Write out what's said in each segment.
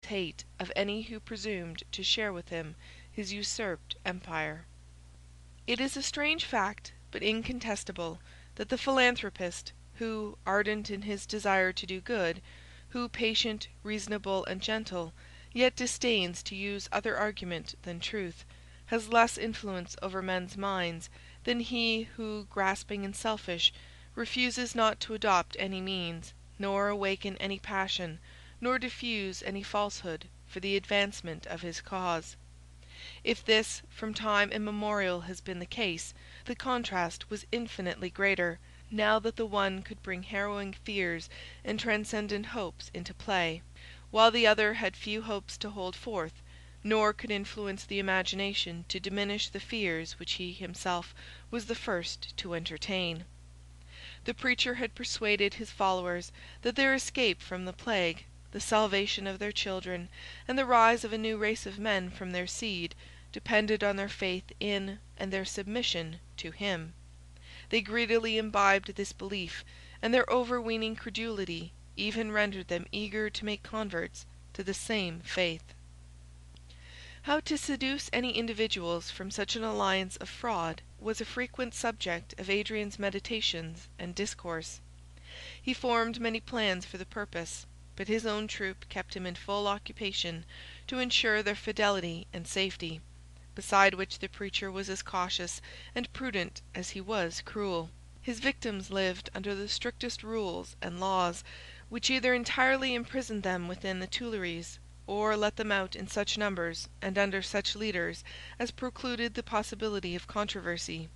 hate of any who presumed to share with him his usurped empire. It is a strange fact, but incontestable, that the philanthropist, who, ardent in his desire to do good, who, patient, reasonable, and gentle, yet disdains to use other argument than truth, has less influence over men's minds than he who, grasping and selfish, refuses not to adopt any means, nor awaken any passion, nor diffuse any falsehood, for the advancement of his cause. If this, from time immemorial, has been the case, the contrast was infinitely greater, now that the one could bring harrowing fears and transcendent hopes into play, while the other had few hopes to hold forth, nor could influence the imagination to diminish the fears which he himself was the first to entertain. The preacher had persuaded his followers that their escape from the plague, the salvation of their children, and the rise of a new race of men from their seed, depended on their faith in and their submission to him. They greedily imbibed this belief, and their overweening credulity even rendered them eager to make converts to the same faith. How to seduce any individuals from such an alliance of fraud was a frequent subject of Adrian's meditations and discourse. He formed many plans for the purpose, but his own troop kept him in full occupation to ensure their fidelity and safety, beside which the preacher was as cautious and prudent as he was cruel. His victims lived under the strictest rules and laws, which either entirely imprisoned them within the Tuileries, or let them out in such numbers and under such leaders as precluded the possibility of controversy.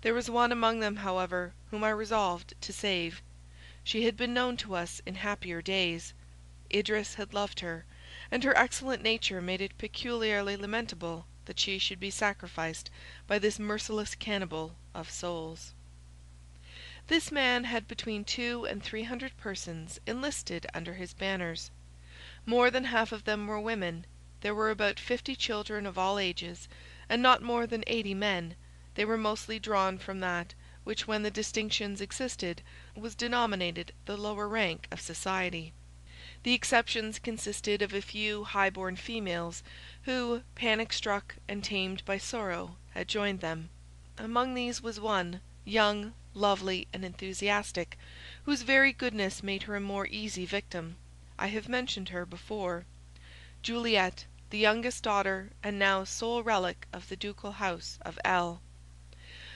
There was one among them, however, whom I resolved to save. She had been known to us in happier days. Idris had loved her, and her excellent nature made it peculiarly lamentable that she should be sacrificed by this merciless cannibal of souls. This man had between 200 and 300 persons enlisted under his banners. More than half of them were women. There were about 50 children of all ages, and not more than 80 men. They were mostly drawn from that which, when the distinctions existed, was denominated the lower rank of society. The exceptions consisted of a few high-born females, who, panic-struck and tamed by sorrow, had joined them. Among these was one, young, lovely, and enthusiastic, whose very goodness made her a more easy victim. I have mentioned her before. Juliet, the youngest daughter and now sole relic of the ducal house of L.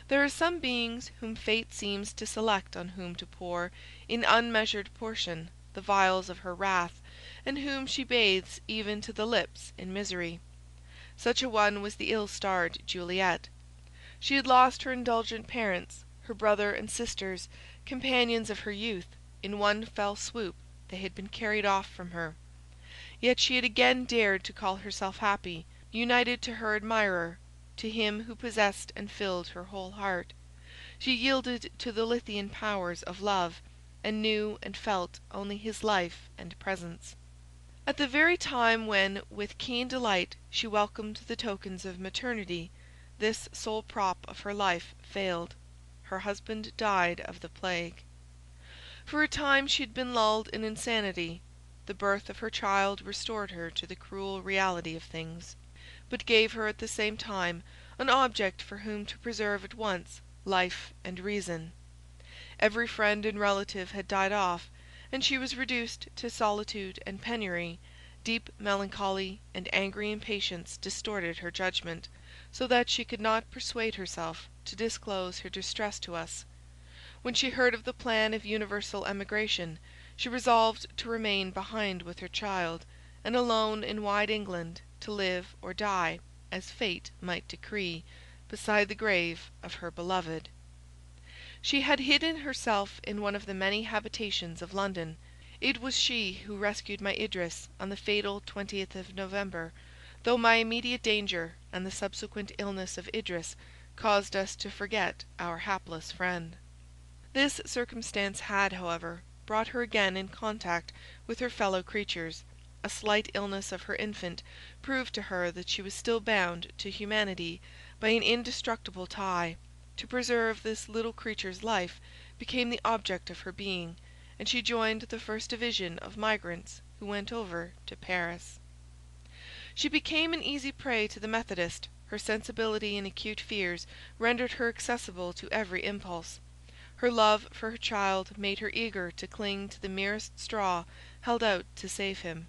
There are some beings whom fate seems to select on whom to pour, in unmeasured portion, the vials of her wrath, and whom she bathes even to the lips in misery. Such a one was the ill-starred Juliet. She had lost her indulgent parents, her brother and sisters, companions of her youth. In one fell swoop they had been carried off from her. Yet she had again dared to call herself happy, united to her admirer, to him who possessed and filled her whole heart. She yielded to the Lethean powers of love, and knew and felt only his life and presence. At the very time when, with keen delight, she welcomed the tokens of maternity, this sole prop of her life failed. Her husband died of the plague. For a time she had been lulled in insanity. The birth of her child restored her to the cruel reality of things, but gave her at the same time an object for whom to preserve at once life and reason. Every friend and relative had died off, and she was reduced to solitude and penury. Deep melancholy and angry impatience distorted her judgment, so that she could not persuade herself to disclose her distress to us. When she heard of the plan of universal emigration, she resolved to remain behind with her child, and alone in wide England, to live or die, as fate might decree, beside the grave of her beloved. She had hidden herself in one of the many habitations of London. It was she who rescued my Idris on the fatal 20th of November, though my immediate danger and the subsequent illness of Idris caused us to forget our hapless friend. This circumstance had, however, brought her again in contact with her fellow creatures. A slight illness of her infant proved to her that she was still bound to humanity by an indestructible tie. To preserve this little creature's life became the object of her being, and she joined the first division of migrants who went over to Paris. She became an easy prey to the Methodist. Her sensibility and acute fears rendered her accessible to every impulse. Her love for her child made her eager to cling to the merest straw held out to save him.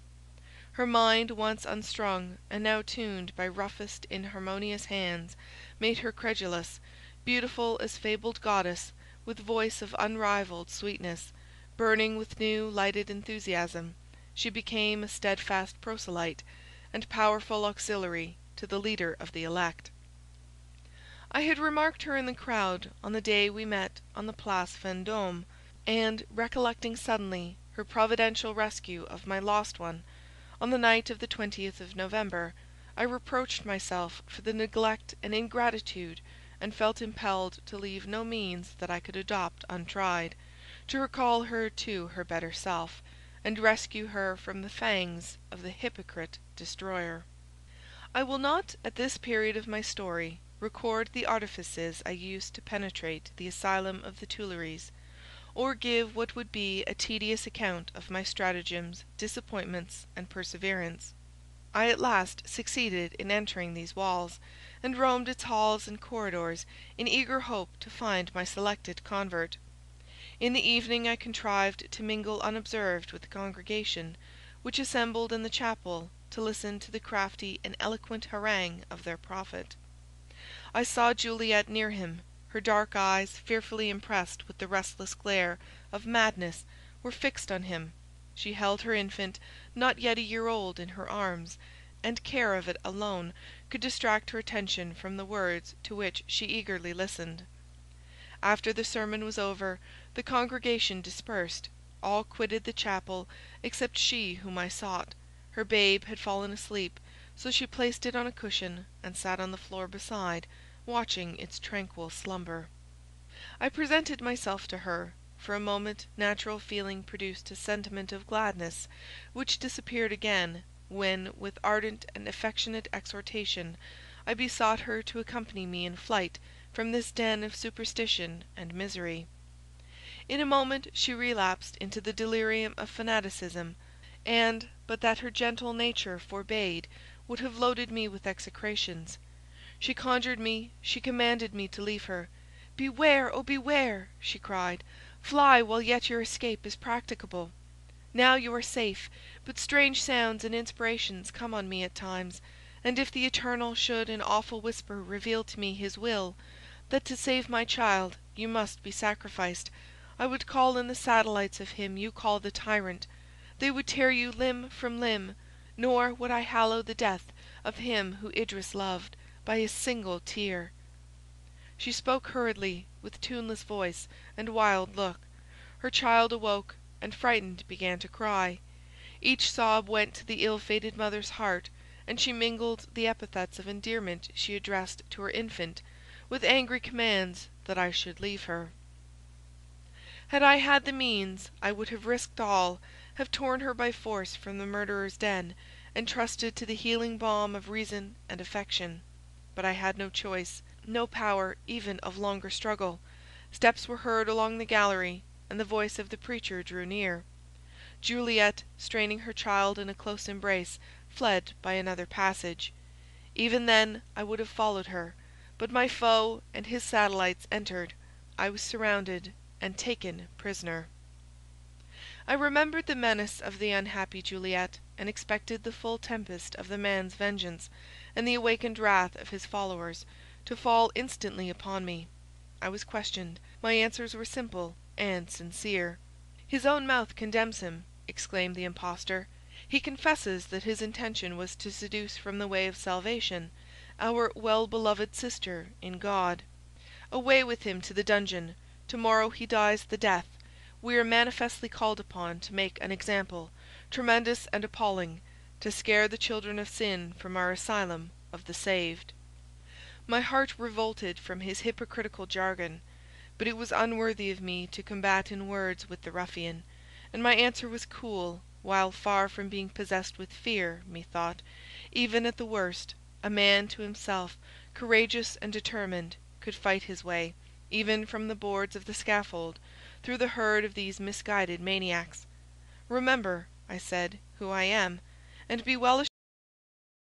Her mind, once unstrung, and now tuned by roughest inharmonious hands, made her credulous, beautiful as fabled goddess, with voice of unrivalled sweetness, burning with new lighted enthusiasm. She became a steadfast proselyte, and powerful auxiliary to the leader of the elect. I had remarked her in the crowd on the day we met on the Place Vendôme, and, recollecting suddenly her providential rescue of my lost one, on the night of the 20th of November, I reproached myself for the neglect and ingratitude, and felt impelled to leave no means that I could adopt untried, to recall her to her better self, and rescue her from the fangs of the hypocrite destroyer. I will not, at this period of my story, record the artifices I used to penetrate the asylum of the Tuileries, or give what would be a tedious account of my stratagems, disappointments, and perseverance. I at last succeeded in entering these walls, and roamed its halls and corridors in eager hope to find my selected convert. In the evening I contrived to mingle unobserved with the congregation, which assembled in the chapel to listen to the crafty and eloquent harangue of their prophet. I saw Juliet near him. Her dark eyes, fearfully impressed with the restless glare of madness, were fixed on him. She held her infant, not yet a year old, in her arms, and care of it alone could distract her attention from the words to which she eagerly listened. After the sermon was over, the congregation dispersed. All quitted the chapel except she whom I sought. Her babe had fallen asleep, so she placed it on a cushion and sat on the floor beside, watching its tranquil slumber. I presented myself to her. For a moment natural feeling produced a sentiment of gladness, which disappeared again, when, with ardent and affectionate exhortation, I besought her to accompany me in flight from this den of superstition and misery. In a moment she relapsed into the delirium of fanaticism, and, but that her gentle nature forbade, would have loaded me with execrations. She conjured me, she commanded me to leave her. "Beware, oh beware!" she cried. "Fly while yet your escape is practicable. Now you are safe, but strange sounds and inspirations come on me at times, and if the Eternal should in awful whisper reveal to me his will, that to save my child you must be sacrificed, I would call in the satellites of him you call the tyrant. They would tear you limb from limb, nor would I hallow the death of him who Idris loved, by a single tear." She spoke hurriedly, with tuneless voice and wild look. Her child awoke, and frightened began to cry. Each sob went to the ill-fated mother's heart, and she mingled the epithets of endearment she addressed to her infant, with angry commands that I should leave her. Had I had the means, I would have risked all, have torn her by force from the murderer's den, and trusted to the healing balm of reason and affection. But I had no choice, no power even of longer struggle. Steps were heard along the gallery, and the voice of the preacher drew near. Juliet, straining her child in a close embrace, fled by another passage. Even then I would have followed her, but my foe and his satellites entered. I was surrounded and taken prisoner. I remembered the menace of the unhappy Juliet, and expected the full tempest of the man's vengeance, and the awakened wrath of his followers, to fall instantly upon me. I was questioned. My answers were simple and sincere. "His own mouth condemns him," exclaimed the impostor. "He confesses that his intention was to seduce from the way of salvation our well-beloved sister in God. Away with him to the dungeon. Tomorrow he dies the death. We are manifestly called upon to make an example, tremendous and appalling, to scare the children of sin from our asylum of the saved." My heart revolted from his hypocritical jargon, but it was unworthy of me to combat in words with the ruffian, and my answer was cool, while far from being possessed with fear, methought, even at the worst, a man to himself, courageous and determined, could fight his way, even from the boards of the scaffold, through the herd of these misguided maniacs. "Remember," I said, who I am, and be well